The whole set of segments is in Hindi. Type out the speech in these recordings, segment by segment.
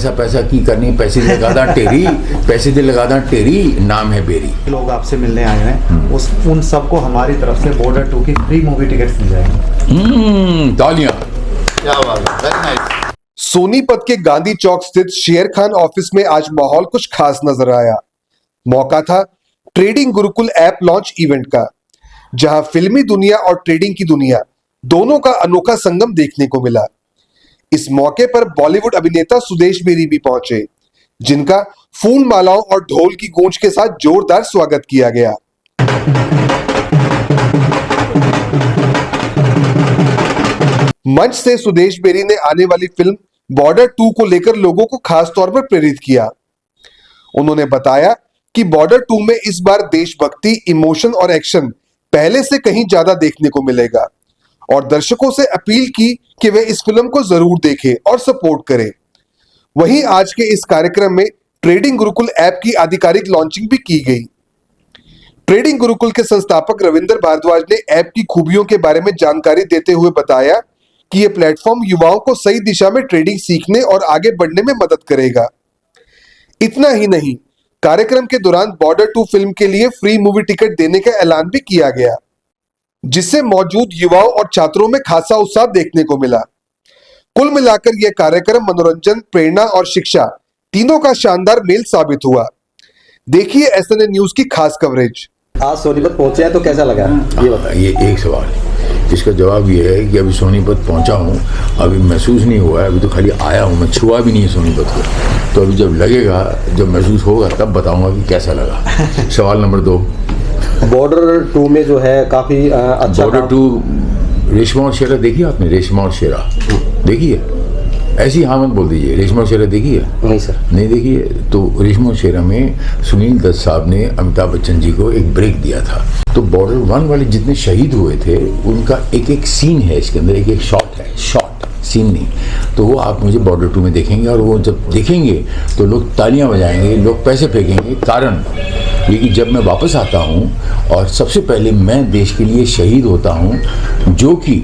पैसा पैसा की करनी, पैसे दे लगादा टेरी, पैसे दे लगादा टेरी, नाम है बेरी। लोग आपसे मिलने आए हैं, उन सबको हमारी तरफ से बॉर्डर 2 की फ्री मूवी टिकट्स मिल जाएंगे। तालियां। क्या बात है, वेरी नाइस। सोनीपत के गांधी चौक स्थित शेर खान ऑफिस में आज माहौल कुछ खास नजर आया। मौका था trading Gurukul app launch event का, जहां फिल्मी दुनिया और ट्रेडिंग की दुनिया दोनों का अनोखा संगम देखने को मिला। इस मौके पर बॉलीवुड अभिनेता सुदेश बेरी भी पहुंचे, जिनका फूल मालाओं और ढोल की गूंज के साथ जोरदार स्वागत किया गया। मंच से सुदेश बेरी ने आने वाली फिल्म बॉर्डर 2 को लेकर लोगों को खास तौर पर प्रेरित किया। उन्होंने बताया कि बॉर्डर 2 में इस बार देशभक्ति, इमोशन और एक्शन पहले से कहीं ज्यादा देखने को मिलेगा और दर्शकों से अपील की कि वे इस फिल्म को जरूर देखें और सपोर्ट करें। वहीं आज के इस कार्यक्रम में ट्रेडिंग गुरुकुल ऐप की आधिकारिक लॉन्चिंग भी की गई। ट्रेडिंग गुरुकुल के संस्थापक रविंदर भारद्वाज ने ऐप की खूबियों के बारे में जानकारी देते हुए बताया कि यह प्लेटफॉर्म युवाओं को सही दिशा में ट्रेडिंग सीखने और आगे बढ़ने में मदद करेगा। इतना ही नहीं, कार्यक्रम के दौरान बॉर्डर 2 फिल्म के लिए फ्री मूवी टिकट देने का ऐलान भी किया गया, जिससे मौजूद युवाओं और छात्रों में खासा उत्साह देखने को मिला। कुल मिलाकर यह कार्यक्रम मनोरंजन, प्रेरणा और शिक्षा तीनों का शानदार मेल साबित हुआ। देखिए एसएनए न्यूज की खास कवरेज। आज सोनीपत पहुंचे हैं तो कैसा लगा, ये बताइए। ये एक सवाल, इसका जवाब ये है कि अभी सोनीपत पहुंचा हूँ, अभी महसूस नहीं हुआ है, अभी तो खाली आया हूँ, मैं छुआ भी नहीं है सोनीपत को। तो अभी जब लगेगा, जब महसूस होगा तब बताऊंगा कि कैसा लगा। सवाल नंबर 2, बॉर्डर 2 में जो है काफ़ी अच्छा बॉर्डर 2 रेशमा और शेरा देखी आपने? रेशमा और शेरा देखी है? ऐसी हाँ मत बोल दीजिए, रेशमा और शेरा देखी है? नहीं सर, नहीं देखी है। तो रेशमा और शेरा में सुनील दत्त साहब ने अमिताभ बच्चन जी को एक ब्रेक दिया था। तो बॉर्डर 1 वाले जितने शहीद हुए थे उनका एक एक सीन है इसके अंदर, एक एक शॉट है, शॉट सीन नहीं। तो वो आप मुझे बॉर्डर 2 में देखेंगे और वो जब देखेंगे तो लोग तालियां बजाएंगे, लोग पैसे फेंकेंगे। कारण ये कि जब मैं वापस आता हूँ और सबसे पहले मैं देश के लिए शहीद होता हूँ, जो कि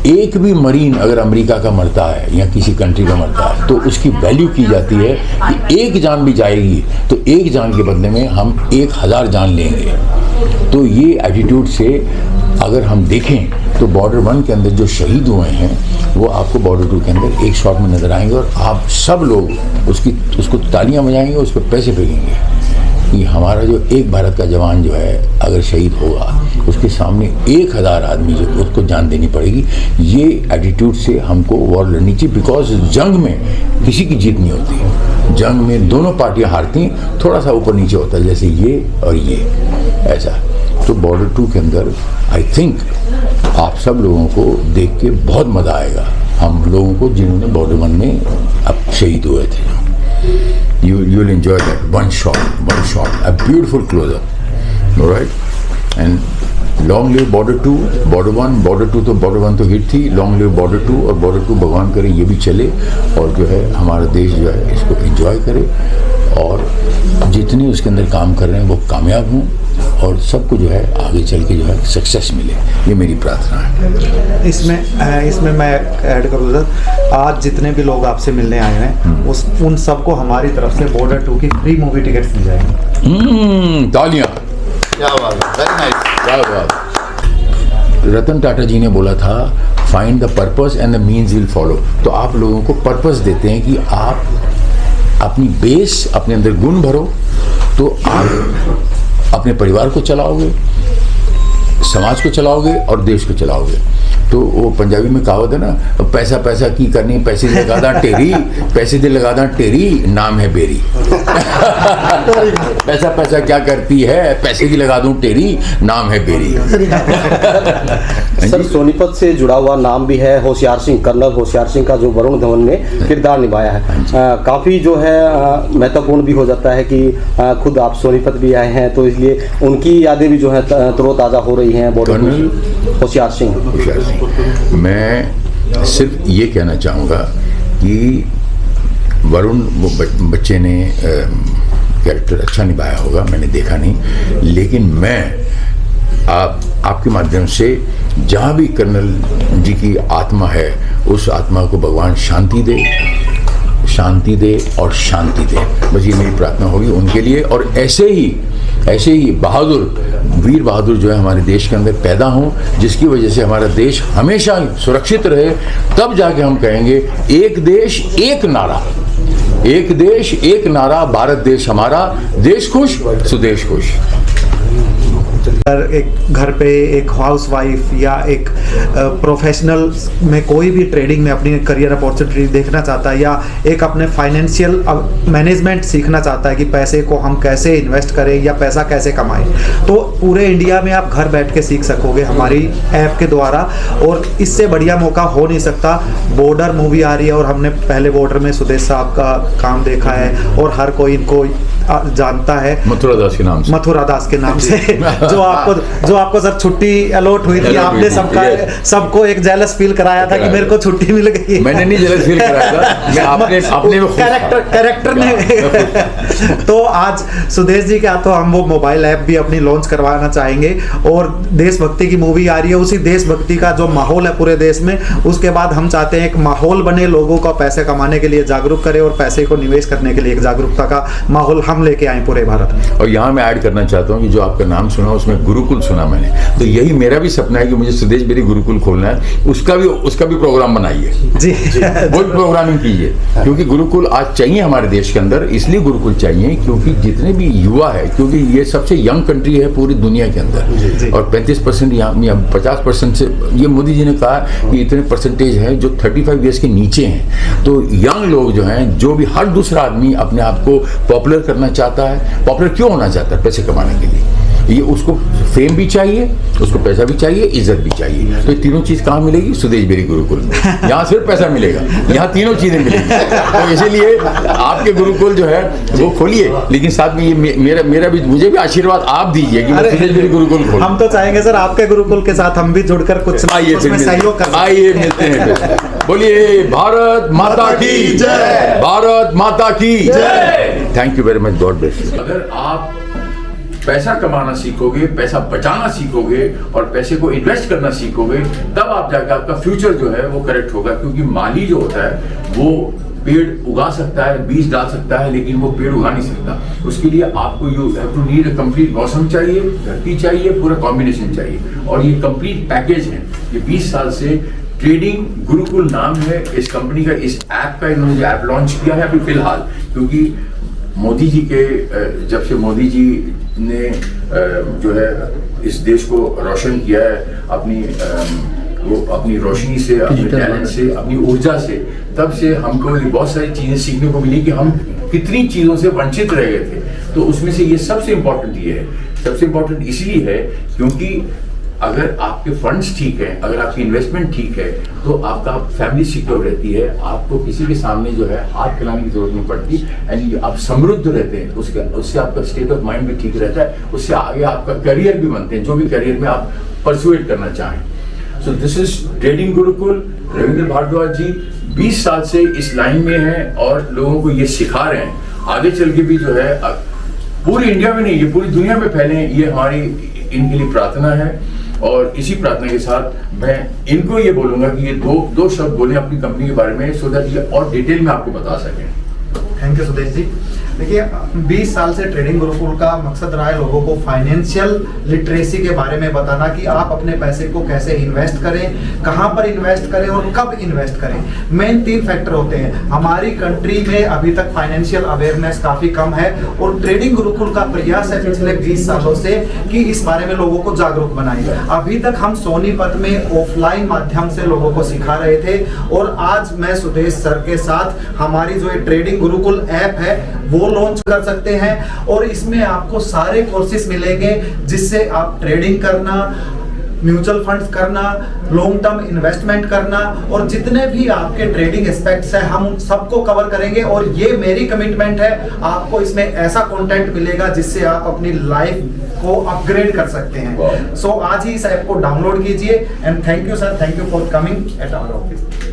एक भी मरीन अगर अमेरिका का मरता है या किसी कंट्री का मरता है तो उसकी वैल्यू की जाती है कि एक जान भी जाएगी तो एक जान के बदले में हम 1000 जान लेंगे। तो ये एटीट्यूड से अगर हम देखें तो बॉर्डर 1 के अंदर जो शहीद हुए हैं वो आपको बॉर्डर 2 के अंदर एक शॉट में नजर आएंगे और आप सब लोग उसको तालियां बजाएंगे, उस पर पैसे फेंकेंगे कि हमारा जो एक भारत का जवान जो है अगर शहीद होगा उसके सामने 1000 आदमी जो उसको जान देनी पड़ेगी। ये एटीट्यूड से हमको वॉर लड़नी चाहिए, बिकॉज जंग में किसी की जीत नहीं होती, जंग में दोनों पार्टियां हारती, थोड़ा सा ऊपर नीचे होता है, जैसे ये और ये ऐसा। तो बॉर्डर 2 के अंदर आई थिंक आप सब लोगों को देख के बहुत मज़ा आएगा, हम लोगों को जिन्होंने बॉर्डर 1 में अब शहीद हुए थे। You'll enjoy that one shot, a beautiful close-up, all right? And long live border 2, border 1, border 2 तो border 1 तो हिट थी, long live border 2 और border 2 भगवान करे ये भी चले और जो है हमारा देश जो है इसको एंजॉय करे और जितने उसके अंदर काम कर रहे हैं वो कामयाब हों और सबको जो है आगे चल के जो है सक्सेस मिले, ये मेरी प्रार्थना है। इसमें मैं ऐड करूँ सर, आज जितने भी लोग आपसे मिलने आए हैं उन सबको हमारी तरफ से बॉर्डर 2 की फ्री मूवी टिकट्स मिल जाएंगे। तालियां। क्या बात है, वेरी नाइस। क्या बात। रतन टाटा जी ने बोला था find the purpose and the means will follow. तो आप लोगों को पर्पस देते हैं कि आप अपनी बेस, अपने अंदर गुण भरो तो आप अपने परिवार को चलाओगे, समाज को चलाओगे और देश को चलाओगे। तो वो पंजाबी में कहावत है ना, पैसा पैसा की करनी, पैसे दे लगादा टेरी, पैसे दे लगादा टेरी, नाम है बेरी। पैसा पैसा क्या करती है, पैसे की लगा दूं टेरी, नाम है बेरी। सर सोनीपत से जुड़ा हुआ नाम भी है होशियार सिंह, कर्नल होशियार सिंह का जो वरुण धवन ने किरदार निभाया है, काफ़ी जो है महत्वपूर्ण भी हो जाता है कि खुद आप सोनीपत भी आए हैं तो इसलिए उनकी यादें भी जो है तरोताज़ा हो रही हैं। कर्नल होशियार सिंह, मैं सिर्फ ये कहना चाहूँगा कि वरुण वो बच्चे ने कैरेक्टर अच्छा निभाया होगा, मैंने देखा नहीं, लेकिन मैं आपके माध्यम से जहाँ भी कर्नल जी की आत्मा है उस आत्मा को भगवान शांति दे, शांति दे और शांति दे। बस ये मेरी प्रार्थना होगी उनके लिए। और ऐसे ही बहादुर, वीर बहादुर जो है हमारे देश के अंदर पैदा हों, जिसकी वजह से हमारा देश हमेशा सुरक्षित रहे। तब जाके हम कहेंगे एक देश एक नारा, एक देश एक नारा, भारत देश हमारा, देश खुश सुदेश खुश। एक घर पे एक हाउसवाइफ या एक प्रोफेशनल में कोई भी ट्रेडिंग में अपनी करियर अपॉर्चुनिटी देखना चाहता है या एक अपने फाइनेंशियल मैनेजमेंट सीखना चाहता है कि पैसे को हम कैसे इन्वेस्ट करें या पैसा कैसे कमाएं, तो पूरे इंडिया में आप घर बैठ के सीख सकोगे हमारी ऐप के द्वारा। और इससे बढ़िया मौका हो नहीं सकता। बॉर्डर मूवी आ रही है और हमने पहले बॉर्डर में सुदेश साहब का काम देखा है और हर कोई इनको जानता है मथुरा दास के नाम से, मथुरा दास के नाम से जो आपको सर छुट्टी अलॉट हुई थी, आपने सबको एक जेलस फील कराया था कि मेरे को छुट्टी मिल गई। मैंने नहीं जेलस फील कराया था, मैं अपने में कैरेक्टर ने तो आज सुदेश जी के हाथों हम वो मोबाइल ऐप भी अपनी लॉन्च करवाना चाहेंगे। और देशभक्ति की मूवी आ रही है, उसी देशभक्ति का जो माहौल है पूरे देश में, उसके बाद हम चाहते हैं एक माहौल बने, लोगों को पैसे कमाने के लिए जागरूक करें और पैसे को निवेश करने के लिए एक जागरूकता का माहौल हम लेके आए पूरे भारत में। और यहाँ मैं ऐड करना चाहता हूँ कि जो आपका नाम सुना उसमें गुरुकुल सुना मैंने, तो यही मेरा भी सपना है कि मुझे सुदेश बेरी गुरुकुल खोलना है। उसका भी प्रोग्राम बनाइए जी, वो प्रोग्रामिंग कीजिए, क्योंकि गुरुकुल आज चाहिए हमारे देश के अंदर। इसलिए गुरुकुल चाहिए क्योंकि जितने भी युवा है, क्योंकि ये सबसे यंग कंट्री है पूरी दुनिया के अंदर, और 35% यहाँ 50% से, ये मोदी जी ने कहा कि इतने परसेंटेज है जो 35 ईयर्स के नीचे हैं। तो यंग लोग जो हैं, जो भी हर दूसरा आदमी अपने आप को पॉपुलर करना चाहता है। पॉपुलर क्यों होना चाहता है? पैसे कमाने के लिए। ये उसको फेम भी चाहिए, उसको पैसा भी चाहिए, इज्जत भी चाहिए। तो ये तीनों चीज कहाँ मिलेगी? सुदेश बेरी गुरुकुल में। यहाँ सिर्फ पैसा मिलेगा, यहाँ तीनों चीजें मिलेंगी। तो इसीलिए आपके गुरुकुल जो है वो खोलिए, लेकिन साथ में ये मेरा भी, मुझे भी आशीर्वाद आप दीजिए कि मैं सुदेश बेरी गुरुकुल खोलूं। हम तो चाहेंगे सर आपके गुरुकुल के साथ हम भी जुड़कर कुछ सहयोग कर, आइए मिलते हैं। बोलिए भारत माता की जय, भारत माता की जय। Thank you very much, God bless you. अगर आप पैसा कमाना सीखोगे, पैसा बचाना सीखोगे और पैसे को इन्वेस्ट करना सीखोगे, तब आप जाकर आपका फ्यूचर जो है वो करेक्ट होगा। क्योंकि माली जो होता है वो पेड़ उगा सकता है, बीज डाल सकता है, लेकिन वो पेड़ उगा नहीं सकता। उसके लिए आपको you have to need a complete मौसम चाहिए, धरती चाहिए, पूरा कॉम्बिनेशन चाहिए। और ये कंप्लीट पैकेज है। ये 20 साल से ट्रेडिंग गुरुकुल नाम है इस कंपनी का। इस ऐप का इन्होंने जो ऐप लॉन्च किया है अभी फिलहाल, क्योंकि मोदी जी के जब से मोदी जी ने जो है इस देश को रोशन किया है अपनी रोशनी से, अपने टैलेंट से, अपनी ऊर्जा से, तब से हमको ये बहुत सारी चीजें सीखने को मिली कि हम कितनी चीजों से वंचित रह गए थे। तो उसमें से ये सबसे इम्पोर्टेंट ये है। सबसे इम्पोर्टेंट इसलिए है क्योंकि अगर आपके फंड्स ठीक है, अगर आपकी इन्वेस्टमेंट ठीक है, तो आपका फैमिली सिक्योर रहती है, आपको किसी के सामने जो है हाथ फैलाने की जरूरत नहीं पड़ती, एंड आप समृद्ध रहते हैं। उससे आपका स्टेट ऑफ माइंड भी ठीक रहता है, उससे आगे आपका करियर भी बनते हैं, जो भी करियर में आप परसुएट करना चाहें। So this is trading Gurukul. Ravindra Bhardwaj ji 20 साल से इस लाइन में हैं और लोगों को ये सिखा रहे हैं। आगे चल के भी जो है पूरी इंडिया में नहीं, ये पूरी दुनिया में फैले, ये हमारी इनके लिए प्रार्थना है। और इसी प्रार्थना के साथ मैं इनको ये बोलूंगा कि ये दो शब्द बोलें अपनी कंपनी के बारे में, सो दैट ये और डिटेल में आपको बता सकें। Thank you Sudesh ji. देखिए 20 साल से ट्रेडिंग गुरुकुल का मकसद रहा है लोगों को फाइनेंशियल लिटरेसी के बारे में बताना कि आप अपने पैसे को कैसे इन्वेस्ट करें, कहां पर इन्वेस्ट करें और कब इन्वेस्ट करें। मेन 3 फैक्टर होते हैं। हमारी कंट्री में अभी तक फाइनेंशियल अवेयरनेस काफी कम है और ट्रेडिंग गुरुकुल का प्रयास है पिछले 20 सालों से कि इस बारे में लोगों को जागरूक बनाए। अभी तक हम सोनीपत में ऑफलाइन माध्यम से लोगों को सिखा रहे थे और आज मैं सुदेश सर के साथ हमारी जो ट्रेडिंग गुरुकुल ऐप है वो लॉन्च कर सकते हैं और इसमें आपको सारे कोर्सेज मिलेंगे जिससे आप ट्रेडिंग करना, म्यूचुअल फंड्स करना, लॉन्ग टर्म इन्वेस्टमेंट करना और जितने भी आपके ट्रेडिंग एस्पेक्ट्स हैं हम सबको कवर करेंगे। और ये मेरी कमिटमेंट है, आपको इसमें ऐसा कंटेंट मिलेगा जिससे आप अपनी लाइफ को अपग्रेड कर सकते हैं। सो आज ही इस ऐप को डाउनलोड कीजिए and thank you sir, thank you for coming at our office.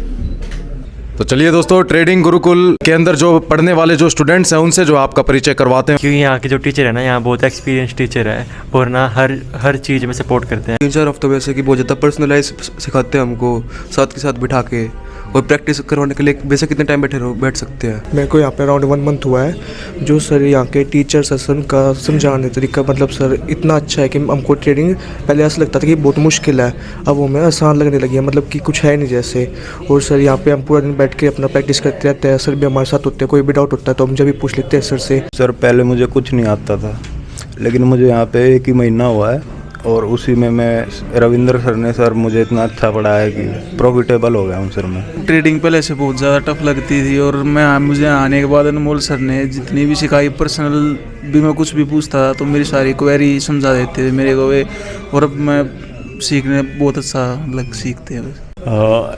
तो चलिए दोस्तों, ट्रेडिंग गुरुकुल के अंदर जो पढ़ने वाले जो स्टूडेंट्स हैं उनसे जो आपका परिचय करवाते हैं, क्योंकि यहाँ के जो टीचर है ना, यहाँ बहुत एक्सपीरियंस टीचर है और ना हर चीज़ में सपोर्ट करते हैं। 3-4 हफ्तों वैसे कि बहुत ज़्यादा पर्सनलाइज सिखाते हैं हमको, साथ के साथ बिठा के, और प्रैक्टिस करवाने के लिए वैसे कितने टाइम बैठ सकते हैं? मेरे को यहाँ पे अराउंड 1 मंथ हुआ है। जो सर यहाँ के टीचर सर उनका समझाने तरीका मतलब सर इतना अच्छा है कि हमको ट्रेडिंग पहले ऐसा लगता था कि बहुत मुश्किल है, अब वो हमें आसान लगने लगी है, मतलब कि कुछ है नहीं जैसे। और सर यहाँ पे हम पूरा दिन बैठ के अपना प्रैक्टिस करते रहते हैं, सर भी हमारे साथ होते हैं, कोई भी डाउट होता है तो हम जब भी पूछ लेते हैं सर से। सर पहले मुझे कुछ नहीं आता था, लेकिन मुझे यहाँ पे 1 ही महीना हुआ है और उसी में मैं रविंद्र सर ने सर मुझे इतना अच्छा पढ़ाया कि प्रॉफिटेबल हो गया हूँ सर मैं। ट्रेडिंग पहले से बहुत ज़्यादा टफ लगती थी और मुझे आने के बाद अनमोल सर ने जितनी भी सिखाई, पर्सनल भी मैं कुछ भी पूछता तो मेरी सारी क्वेरी समझा देते थे मेरे को वे, और अब मैं सीखने बहुत अच्छा सीखते हैं।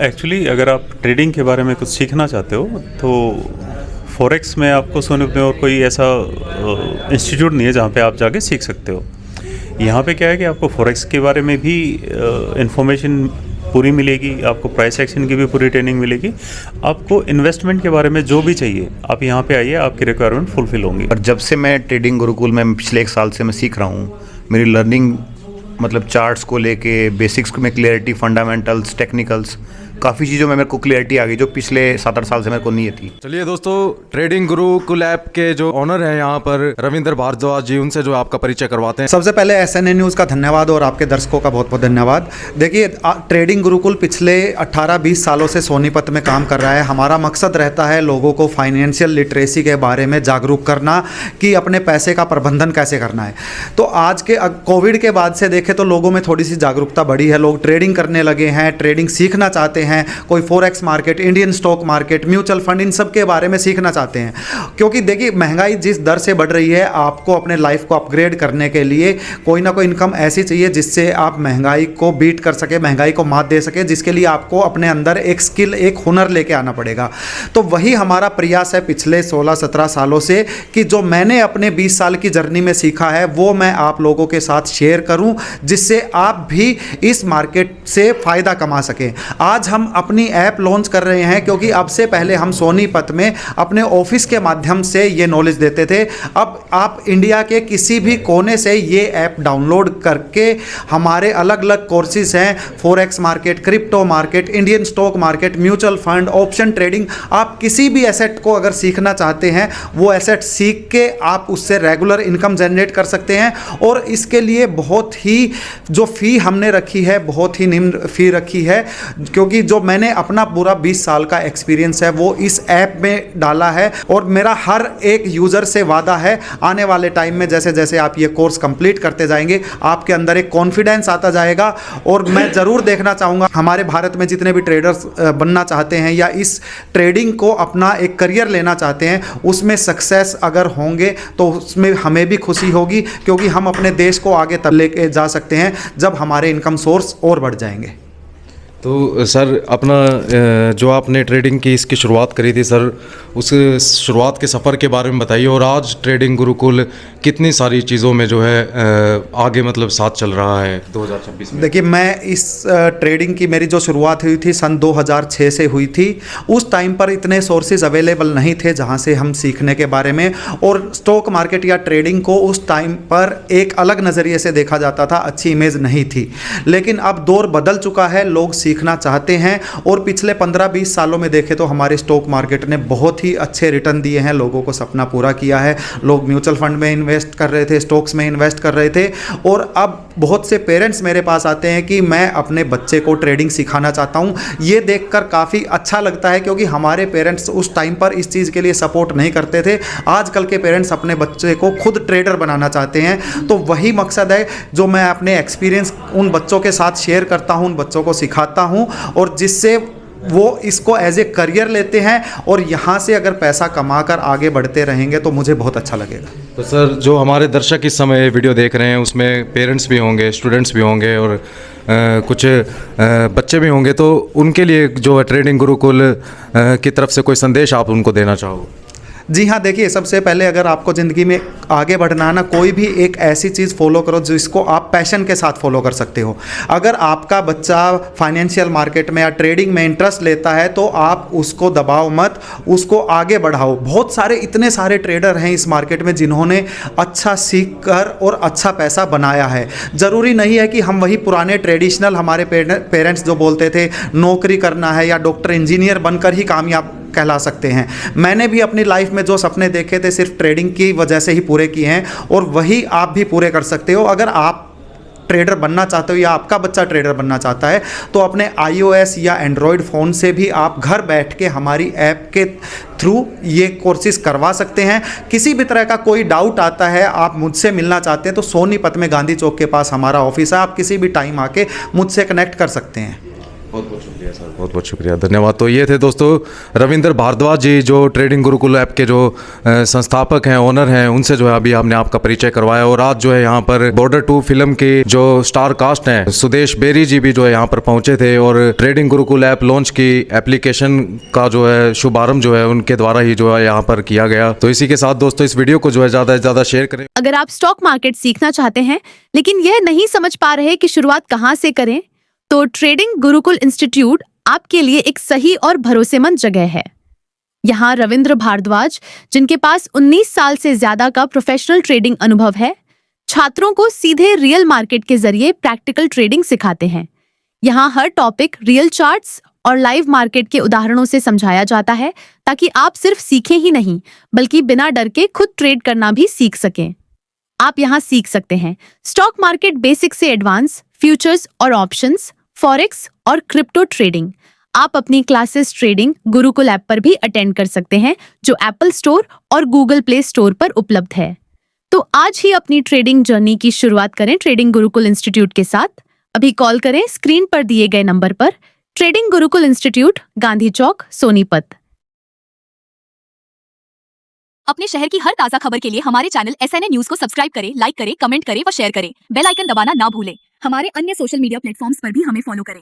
एक्चुअली अगर आप ट्रेडिंग के बारे में कुछ सीखना चाहते हो तो फॉरेक्स में आपको सोनीपत में और कोई ऐसा इंस्टीट्यूट नहीं है जहाँ पे आप जाके सीख सकते हो। यहाँ पे क्या है कि आपको फॉरेक्स के बारे में भी इंफॉर्मेशन पूरी मिलेगी, आपको प्राइस एक्शन की भी पूरी ट्रेनिंग मिलेगी, आपको इन्वेस्टमेंट के बारे में जो भी चाहिए आप यहाँ पे आइए, आपकी रिक्वायरमेंट फुलफिल होंगी। और जब से मैं ट्रेडिंग गुरुकुल में पिछले 1 साल से मैं सीख रहा हूँ, मेरी लर्निंग मतलब चार्ट्स को लेके बेसिक्स में क्लियरिटी, फंडामेंटल्स, टेक्निकल्स, काफ़ी चीज़ों में मेरे को क्लियरिटी आ गई जो पिछले 7-8 साल से मेरे को नहीं थी। चलिए दोस्तों, ट्रेडिंग गुरुकुल ऐप के जो ऑनर हैं यहाँ पर रविंद्र भारद्वाज जी, उनसे जो आपका परिचय करवाते हैं। सबसे पहले SNA न्यूज़ का धन्यवाद और आपके दर्शकों का बहुत बहुत धन्यवाद। देखिए, ट्रेडिंग गुरुकुल पिछले 18-20 सालों से सोनीपत में काम कर रहा है। हमारा मकसद रहता है लोगों को फाइनेंशियल लिटरेसी के बारे में जागरूक करना कि अपने पैसे का प्रबंधन कैसे करना है। तो आज के कोविड के बाद से देखें तो लोगों में थोड़ी सी जागरूकता बढ़ी है, लोग ट्रेडिंग करने लगे हैं, ट्रेडिंग सीखना चाहते हैं, कोई forex market, Indian stock market, mutual fund, इन सब के बारे में सीखना चाहते हैं। क्योंकि देखिए, महंगाई जिस दर से बढ़ रही है, आपको अपने लाइफ को अपग्रेड करने के लिए कोई ना कोई इनकम ऐसी चाहिए जिससे आप महंगाई को बीट कर सके, महंगाई को मात दे सके, जिसके लिए आपको अपने अंदर एक स्किल, एक हुनर लेके आना पड़ेगा। तो वही हमारा प्रयास है पिछले 16-17 सालों से कि जो मैंने अपने 20 साल की जर्नी में सीखा है वो मैं आप लोगों के साथ शेयर करूं, जिससे आप भी इस मार्केट से फ़ायदा कमा सकें। आज हम अपनी ऐप लॉन्च कर रहे हैं क्योंकि अब से पहले हम सोनीपत में अपने ऑफिस के माध्यम से ये नॉलेज देते थे। अब आप इंडिया के किसी भी कोने से ये ऐप डाउनलोड करके हमारे अलग अलग कोर्सेज हैं, forex market, crypto market, Indian stock market, mutual fund, option trading, आप किसी भी एसेट को अगर सीखना चाहते हैं वो एसेट सीख के आप उससे रेगुलर इनकम जनरेट कर सकते हैं। और इसके लिए बहुत ही जो फ़ी हमने रखी है, बहुत ही निम्न फ़ी रखी है, क्योंकि जो मैंने अपना पूरा 20 साल का एक्सपीरियंस है वो इस ऐप में डाला है। और मेरा हर एक यूज़र से वादा है, आने वाले टाइम में जैसे जैसे आप ये कोर्स कंप्लीट करते जाएंगे आपके अंदर एक कॉन्फिडेंस आता जाएगा। और मैं ज़रूर देखना चाहूँगा हमारे भारत में जितने भी ट्रेडर्स बनना चाहते हैं या इस ट्रेडिंग को अपना एक करियर लेना चाहते हैं, उसमें सक्सेस अगर होंगे तो उसमें हमें भी खुशी होगी, क्योंकि हम अपने देश को आगे तब लेके जा सकते हैं जब हमारे इनकम सोर्स और बढ़ जाएंगे। तो सर, अपना जो आपने ट्रेडिंग की इसकी शुरुआत करी थी सर, उस शुरुआत के सफ़र के बारे में बताइए। और आज ट्रेडिंग गुरुकुल कितनी सारी चीज़ों में जो है आगे मतलब साथ चल रहा है 2026 में। देखिए, मैं इस ट्रेडिंग की मेरी जो शुरुआत हुई थी सन 2006 से हुई थी। उस टाइम पर इतने सोर्सेज अवेलेबल नहीं थे जहां से हम सीखने के बारे में, और स्टॉक मार्केट या ट्रेडिंग को उस टाइम पर एक अलग नज़रिए से देखा जाता था, अच्छी इमेज नहीं थी। लेकिन अब दौर बदल चुका है, लोग सीखना चाहते हैं। और पिछले 15-20 सालों में देखें तो हमारे स्टॉक मार्केट ने बहुत ही अच्छे रिटर्न दिए हैं, लोगों को सपना पूरा किया है। लोग म्यूचुअल फंड में इन्वेस्ट कर रहे थे, स्टॉक्स में इन्वेस्ट कर रहे थे। और अब बहुत से पेरेंट्स मेरे पास आते हैं कि मैं अपने बच्चे को ट्रेडिंग सिखाना चाहता हूं। ये देखकर काफ़ी अच्छा लगता है, क्योंकि हमारे पेरेंट्स उस टाइम पर इस चीज़ के लिए सपोर्ट नहीं करते थे। आजकल के पेरेंट्स अपने बच्चे को खुद ट्रेडर बनाना चाहते हैं। तो वही मकसद है जो मैं अपने एक्सपीरियंस उन बच्चों के साथ शेयर करता हूं, उन बच्चों को सिखाता हूं, और जिससे वो इसको एज ए करियर लेते हैं और यहाँ से अगर पैसा कमाकर आगे बढ़ते रहेंगे तो मुझे बहुत अच्छा लगेगा। तो सर, जो हमारे दर्शक इस समय वीडियो देख रहे हैं उसमें पेरेंट्स भी होंगे, स्टूडेंट्स भी होंगे और कुछ बच्चे भी होंगे, तो उनके लिए जो ट्रेडिंग गुरुकुल की तरफ से कोई संदेश आप उनको देना चाहोगे? जी हाँ, देखिए सबसे पहले अगर आपको ज़िंदगी में आगे बढ़ना है ना, कोई भी एक ऐसी चीज़ फॉलो करो जिसको आप पैशन के साथ फॉलो कर सकते हो। अगर आपका बच्चा फाइनेंशियल मार्केट में या ट्रेडिंग में इंटरेस्ट लेता है तो आप उसको दबाओ मत, उसको आगे बढ़ाओ। बहुत सारे इतने सारे ट्रेडर हैं इस मार्केट में जिन्होंने अच्छा सीख कर और अच्छा पैसा बनाया है। ज़रूरी नहीं है कि हम वही पुराने ट्रेडिशनल हमारे पेरेंट्स जो बोलते थे नौकरी करना है या डॉक्टर इंजीनियर बनकर ही कामयाब कहला सकते हैं। मैंने भी अपनी लाइफ में जो सपने देखे थे सिर्फ ट्रेडिंग की वजह से ही पूरे किए हैं, और वही आप भी पूरे कर सकते हो। अगर आप ट्रेडर बनना चाहते हो या आपका बच्चा ट्रेडर बनना चाहता है तो अपने iOS या एंड्रॉयड फ़ोन से भी आप घर बैठ के हमारी ऐप के थ्रू ये कोर्सेज करवा सकते हैं। किसी भी तरह का कोई डाउट आता है, आप मुझसे मिलना चाहते हैं तो सोनीपत में गांधी चौक के पास हमारा ऑफिस है, आप किसी भी टाइम आके मुझसे कनेक्ट कर सकते हैं। बहुत बहुत शुक्रिया सर, बहुत बहुत शुक्रिया, धन्यवाद। तो ये थे दोस्तों रविंद्र भारद्वाज जी, जो ट्रेडिंग गुरुकुल ऐप के जो संस्थापक हैं, ओनर हैं, उनसे जो है अभी हमने आपका परिचय करवाया। और आज जो है यहाँ पर बॉर्डर 2 फिल्म के जो स्टार कास्ट हैं सुदेश बेरी जी भी जो है यहाँ पर पहुँचे थे और ट्रेडिंग गुरुकुल ऐप लॉन्च की एप्लीकेशन का जो है शुभारंभ जो है उनके द्वारा ही जो है यहाँ पर किया गया। तो इसी के साथ दोस्तों इस वीडियो को जो है ज़्यादा से ज़्यादा शेयर करें। अगर आप स्टॉक मार्केट सीखना चाहते हैं लेकिन यह नहीं समझ पा रहे कि शुरुआत कहाँ से करें, तो ट्रेडिंग गुरुकुल इंस्टीट्यूट आपके लिए एक सही और भरोसेमंद जगह है। यहाँ रविंद्र भारद्वाज, जिनके पास 19 साल से ज्यादा का प्रोफेशनल ट्रेडिंग अनुभव है, छात्रों को सीधे रियल मार्केट के जरिए प्रैक्टिकल ट्रेडिंग सिखाते हैं। यहाँ हर टॉपिक रियल चार्ट्स और लाइव मार्केट के उदाहरणों से समझाया जाता है ताकि आप सिर्फ सीखें ही नहीं बल्कि बिना डर के खुद ट्रेड करना भी सीख सकें। आप यहाँ सीख सकते हैं स्टॉक मार्केट बेसिक से एडवांस, फ्यूचर्स और ऑप्शंस, फॉरेक्स और क्रिप्टो ट्रेडिंग। आप अपनी क्लासेस ट्रेडिंग गुरुकुल ऐप पर भी अटेंड कर सकते हैं जो एप्पल स्टोर और गूगल प्ले स्टोर पर उपलब्ध है। तो आज ही अपनी ट्रेडिंग जर्नी की शुरुआत करें ट्रेडिंग गुरुकुल इंस्टीट्यूट के साथ। अभी कॉल करें स्क्रीन पर दिए गए नंबर पर। ट्रेडिंग गुरुकुल इंस्टीट्यूट, गांधी चौक, सोनीपत। अपने शहर की हर ताजा खबर के लिए हमारे चैनल SNA न्यूज को सब्सक्राइब करें, लाइक करें, कमेंट करें व शेयर करें। बेल आइकन दबाना ना भूलें। हमारे अन्य सोशल मीडिया प्लेटफॉर्म्स पर भी हमें फॉलो करें।